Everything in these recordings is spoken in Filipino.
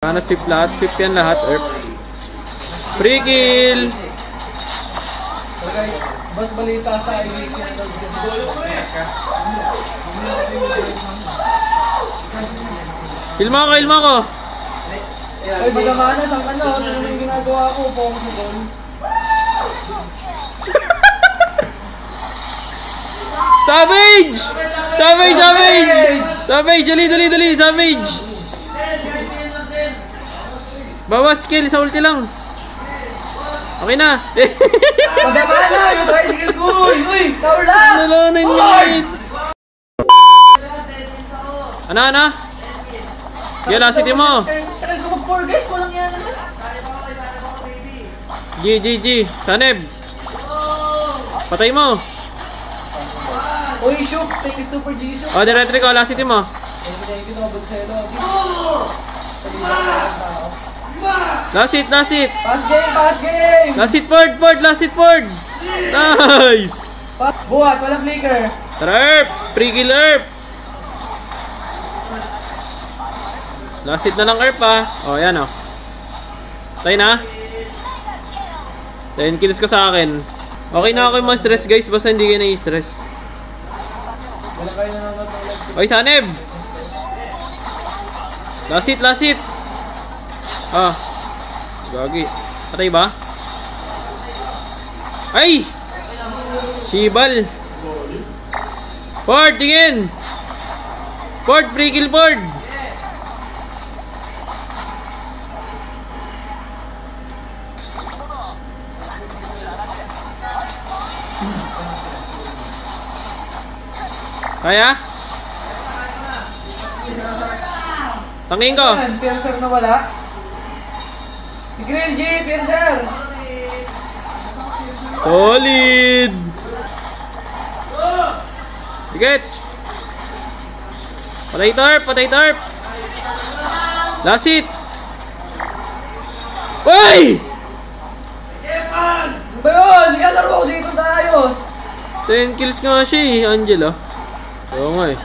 Sana sip lahat, sip yan lahat, Erp. Free kill! Bas balita sa IBK na daw. Ilma ko, ilma ko! Ay, magamanas ang ano yung ginagawa ko, focus mo doon. Savage! Savage, savage! Savage, dali, savage! Bawas skill, sa ulti lang. Okay na. Magamana, yung tricycle ko! Uy, tower lang! Ano, 9 minutes! Ano? Yan, city mo. Tagal ko mag-4 guys, walang yan. G. Saneb. Patay mo. Uy, shoot! Thank you, Super G. O, directory ko, last city mo. Thank you, Nobel Celo. Last hit. Pass game! Last hit, Ford. Nice! Buhat, walang flicker. Tara, Erp! Free kill, Erp! Last hit na lang, Erp, ha. O, yan, o. Tayo na. 10 kills ka sa akin. Okay na ako yung mga stress, guys. Basta hindi kayo na-stress. Wala kayo nanonood ng live. Oy, Saneb! Last hit. Ah. Gagi. Patay ba? Ay! Shibal. Ford, tingin! Ford, free kill, Ford! Kaya? Tangin ko. Piercer na wala. Si Grill G, Piercer. Solid. Tiget. Patay tarp. Last hit. Uy! Ano ba yun? Nilalaro ko dito tayo. 10 kills nga siya eh, Angela. Oo nga eh.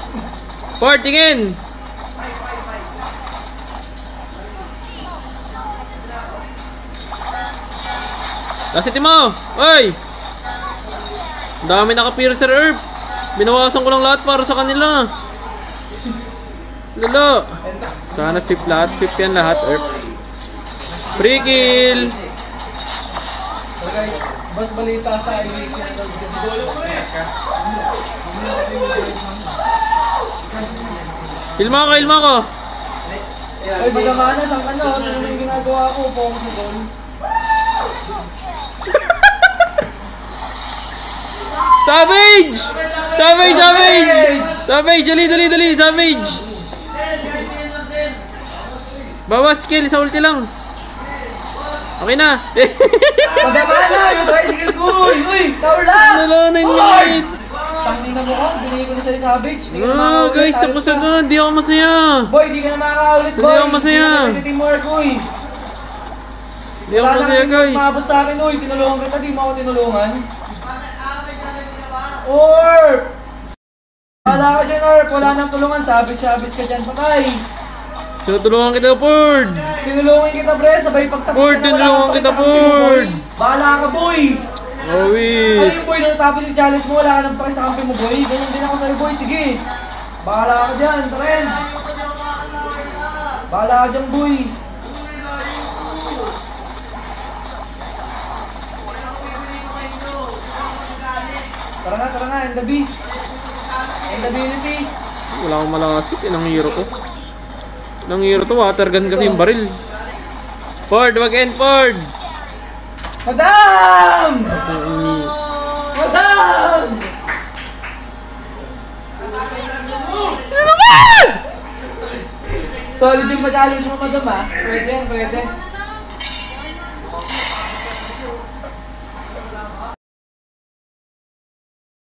Ford, tingin! Last mo! Oy! Ang dami naka-piercer, Erp! Binawasan ko lang lahat para sa kanila. Lalo! Sana sip lahat, sip yan lahat, Erp. Free kill! Bas balita sa IBK na daw. Ilma ko! Ay, magamanas ang ano yung ginagawa ko, focus mo doon. Savage! Savage, dali, savage! Bawas skill, sa ulti lang. Okay na. Magamana, yung tricycle ko! Uy, tower lang! Ano, 9 minutes! Tangin na mo ko, binigay ko na sa'yo savage. Guys, tapos agad. Di ako masaya. Boy, di ka na makakaulit, boy. Hindi ako masaya. Di ka na teamwork, uy. Di ako masaya, guys. Maabot sa akin, uy. Tinulungan kita, di mo ako tinulungan. Orp! Wala ka dyan, Orp. Wala nang tulungan. Savage ka dyan, patay. Tinutulungan kita, Ford. Tinulungan kita, pre. Sabay pagtapos Ford, tinulungan kita, Ford. Bahala ka, boy. Oh, wait. Ano yung boy, natatapos yung challenge mo, wala ka nang pakis sa kampi mo, boy. Ganun din ako sa'yo, boy. Sige. Bahala ka dyan, Tren. Bahala ka dyan, boy. Tara na, end the beat. End the ability. Wala akong malakas. Ilang hero to. Ilang hero to. Water gun kasi yung baril. Ford, wag end, Ford. Madam! Solid yung pa-challenge mo, madam, ha? Pwede yan, pwede.